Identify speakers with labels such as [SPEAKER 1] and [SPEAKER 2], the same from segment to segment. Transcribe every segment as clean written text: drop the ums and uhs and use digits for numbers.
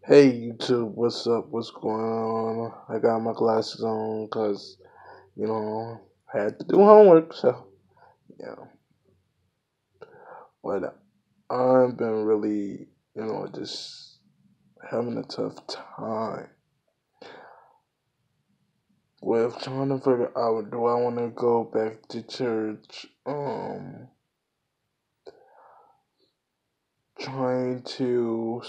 [SPEAKER 1] Hey YouTube, what's up? What's going on? I got my glasses on because, I had to do homework, so, yeah. But I've been really, just having a tough time with trying to figure out, do I want to go back to church? Trying to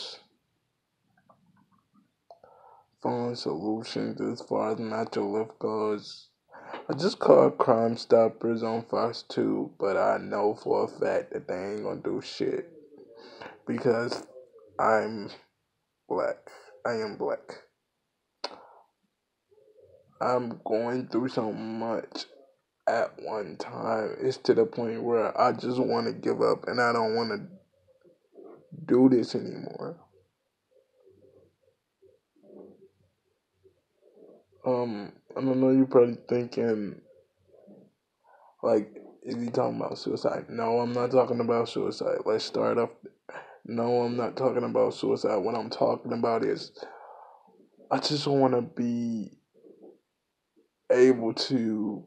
[SPEAKER 1] find solutions as far as mental lift goes. I just called Crime Stoppers on Fox 2, but I know for a fact that they ain't gonna do shit because I'm black. I am black. I'm going through so much at one time. It's to the point where I just want to give up and I don't want to do this anymore. I don't know, you're probably thinking, like, is he talking about suicide? No, I'm not talking about suicide. Let's start off. No, I'm not talking about suicide. What I'm talking about is I just want to be able to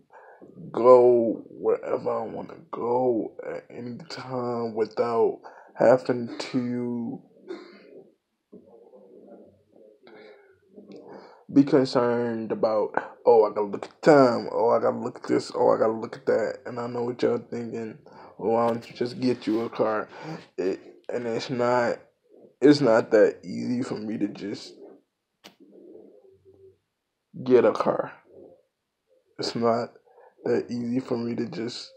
[SPEAKER 1] go wherever I want to go at any time without having to be concerned about, oh, I gotta look at time, oh, I gotta look at this, oh, I gotta look at that. And I know what y'all thinking, well, why don't you just get you a car? It, and it's not that easy for me to just get a car. It's not that easy for me to just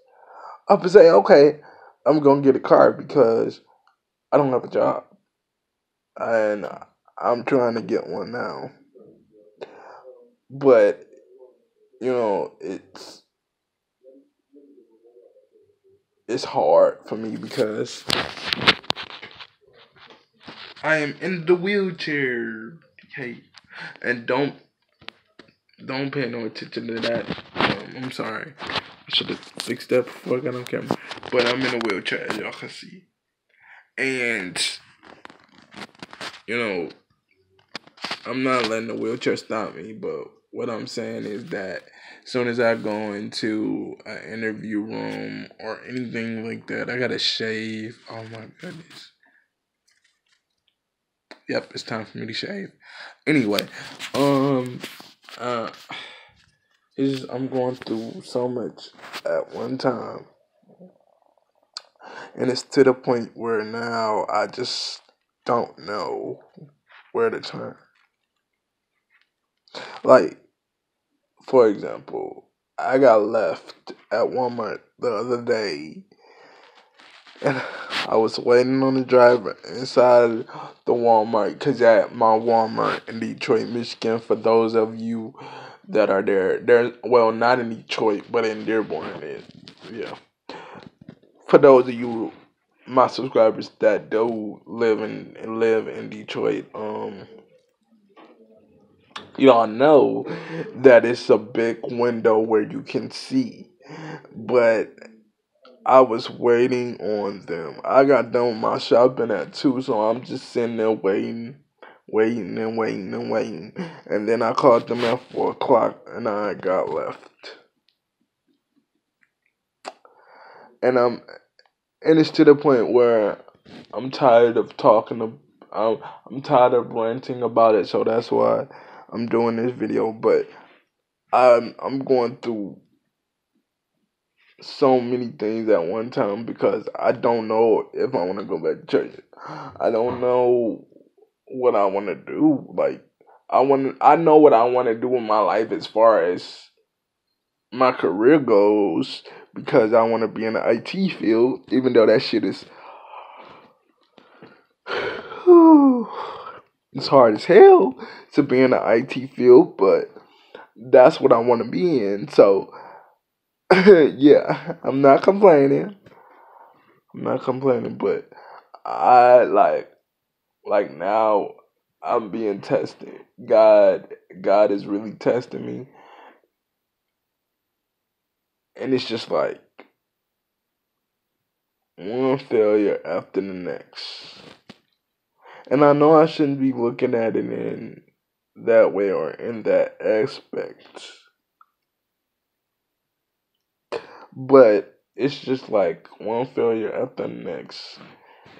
[SPEAKER 1] up and say, okay, I'm gonna get a car because I don't have a job and I'm trying to get one now. But it's hard for me because I am in the wheelchair. Okay, and don't pay no attention to that. I'm sorry. I should have fixed that before I got on camera. But I'm in a wheelchair, as y'all can see, and you know I'm not letting the wheelchair stop me, but what I'm saying is that as soon as I go into an interview room or anything like that, I gotta shave. Oh my goodness. Yep, it's time for me to shave. Anyway, um, uh, I'm going through so much at one time, and it's to the point where now I just don't know where to turn. Like, for example, I got left at Walmart the other day, and I was waiting on the driver inside the Walmart because at my Walmart in Detroit, Michigan, for those of you that are there, well, not in Detroit, but in Dearborn, yeah. For those of you, my subscribers that do live in Detroit, y'all know that it's a big window where you can see, but I was waiting on them. I got done with my shopping at 2, so I'm just sitting there waiting. And then I called them at 4 o'clock and I got left. And it's to the point where I'm tired of I'm tired of ranting about it, so that's why I'm doing this video. But I'm going through so many things at one time because I don't know if I want to go back to church. I don't know what I want to do. Like, I know what I want to do in my life as far as my career goes because I want to be in the IT field, even though that shit is it's hard as hell to be in the IT field, but that's what I want to be in. So yeah, I'm not complaining, but I like now I'm being tested. God is really testing me, and it's just like one failure after the next. And I know I shouldn't be looking at it in that way or in that aspect. But it's just like one failure after the next.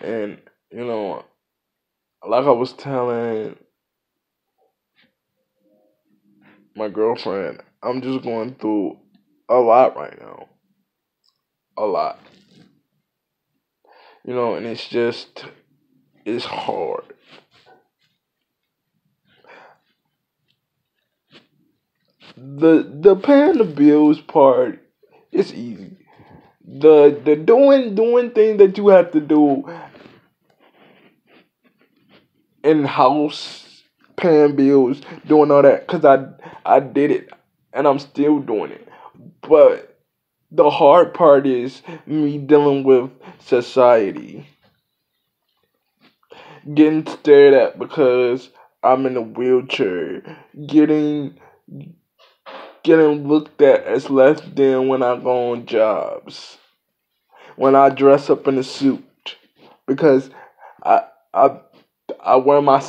[SPEAKER 1] And, you know, like I was telling my girlfriend, I'm just going through a lot right now. A lot. You know, and it's hard. The paying the bills part is easy. The doing things that you have to do in house, paying bills, doing all that, cause I did it and I'm still doing it. But the hard part is me dealing with society, getting stared at because I'm in a wheelchair, getting getting looked at as less than when I go on jobs, when I dress up in a suit, because I I I wear my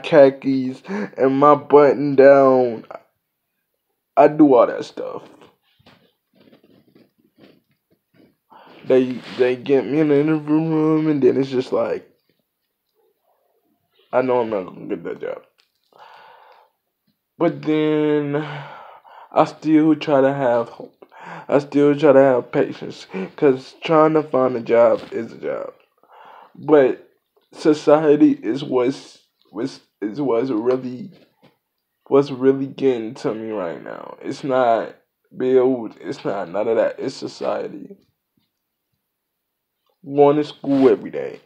[SPEAKER 1] khakis and my button down. I do all that stuff. They get me in the interview room and then it's just like I know I'm not gonna get that job. But then I still try to have hope. I still try to have patience because trying to find a job is a job. But society is what's really getting to me right now. It's not build, it's not none of that. It's society. Going to school every day,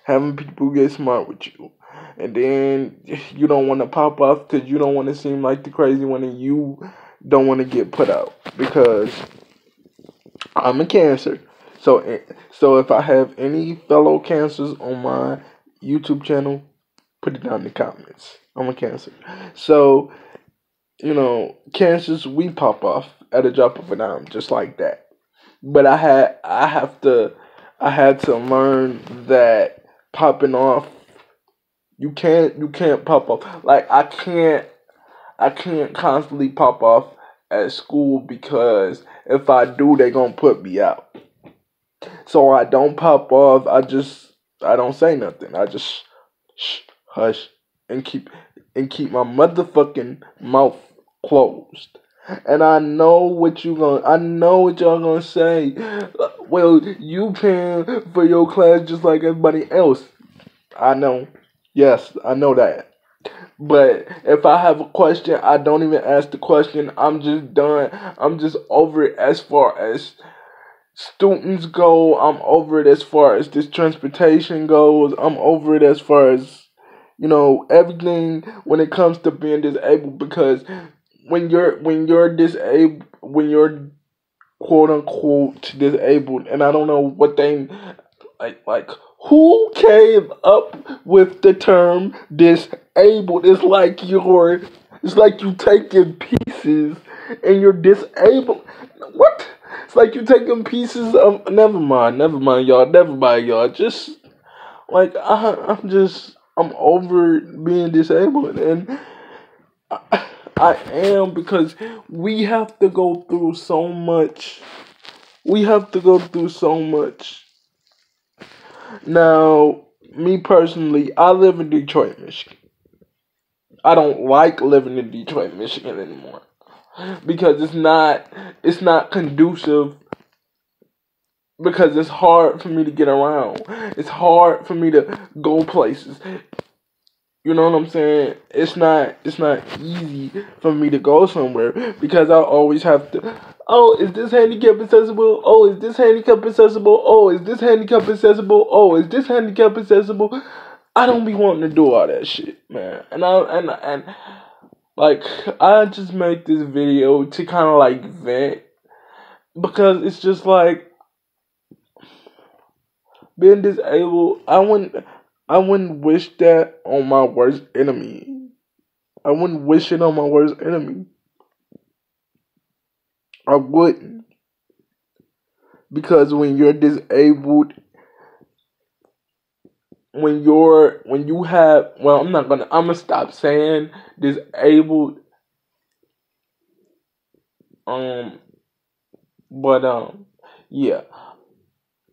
[SPEAKER 1] having people get smart with you, and then you don't want to pop off because you don't want to seem like the crazy one, and you don't want to get put out because I'm a Cancer. So if I have any fellow Cancers on my YouTube channel, put it down in the comments. I'm a Cancer. So, Cancers, we pop off at a drop of a dime, just like that. But I had to learn that popping off, you can't pop off. Like I can't constantly pop off at school because if I do, they gonna put me out. So I don't pop off. I don't say nothing. I just hush and keep my motherfucking mouth closed. And I know what y'all gonna say. Well, you paying for your class just like everybody else. I know. Yes, I know that. But if I have a question, I don't even ask the question. I'm just done. I'm just over it as far as students go. I'm over it as far as this transportation goes. I'm over it as far as everything when it comes to being disabled because when you're disabled, when you're quote unquote disabled, and I don't know what they like who came up with the term disabled. It's like you taking pieces and you're disabled. What? It's like you taking pieces of. Never mind, y'all. Never mind, y'all. Just like I'm over being disabled, and I am because we have to go through so much. We have to go through so much. Now, me personally, I live in Detroit, Michigan. I don't like living in Detroit, Michigan anymore because it's not conducive because it's hard for me to get around. It's hard for me to go places. You know what I'm saying? It's not easy for me to go somewhere because I always have to. Oh, is this handicap accessible? Oh, is this handicap accessible? Oh, is this handicap accessible? Oh, is this handicap accessible? I don't be wanting to do all that shit, man. And like I just make this video to kind of like vent because it's just like being disabled. I wouldn't wish that on my worst enemy. I wouldn't wish it on my worst enemy. I wouldn't. Because when you're disabled, when you have, well, I'm gonna stop saying disabled, um but yeah,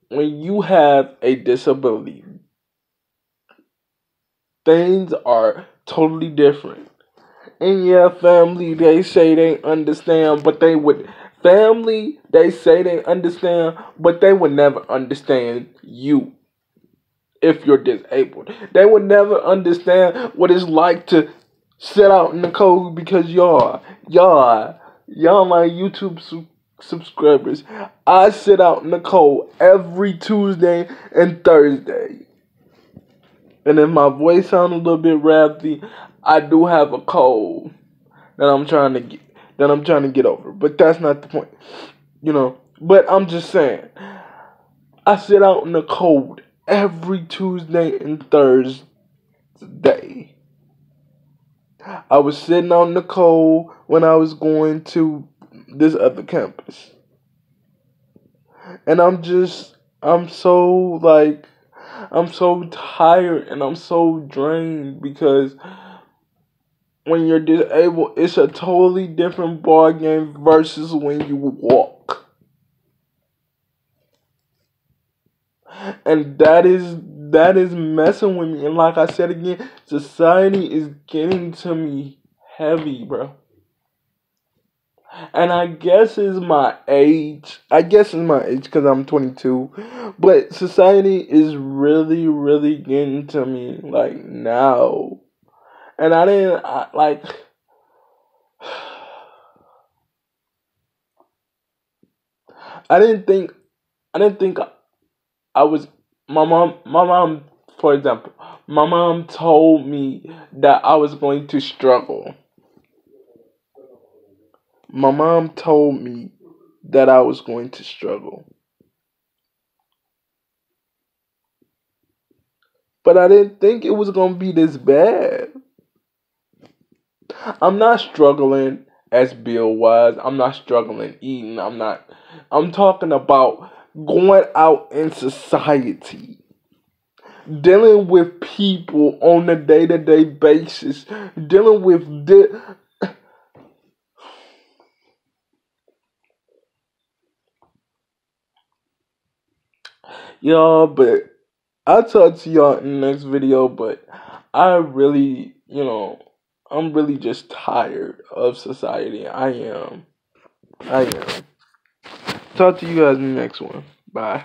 [SPEAKER 1] when you have a disability, things are totally different. And yeah, family, they say they understand, but they say they understand, but they would never understand you if you're disabled. They would never understand what it's like to sit out in the cold because y'all my YouTube subscribers. I sit out in the cold every Tuesday and Thursday. And if my voice sounds a little bit raspy, I do have a cold that I'm trying to get over. But that's not the point, you know. But I'm just saying, I sit out in the cold every Tuesday and Thursday. I was sitting out in the cold when I was going to this other campus. And I'm so tired and I'm so drained because when you're disabled, it's a totally different ball game versus when you walk. And that is messing with me. And like I said again, society is getting to me heavy, bro. And I guess it's my age. Because I'm 22. But society is really, really getting to me, like, now. And I didn't, I didn't think, I was, my mom, for example, my mom told me that I was going to struggle. My mom told me that I was going to struggle. But I didn't think it was going to be this bad. I'm not struggling as bill wise. I'm not struggling eating. I'm talking about going out in society. Dealing with people on a day-to-day basis. Dealing with y'all, but I'll talk to y'all in the next video, but I really, I'm really just tired of society. I am. Talk to you guys in the next one. Bye.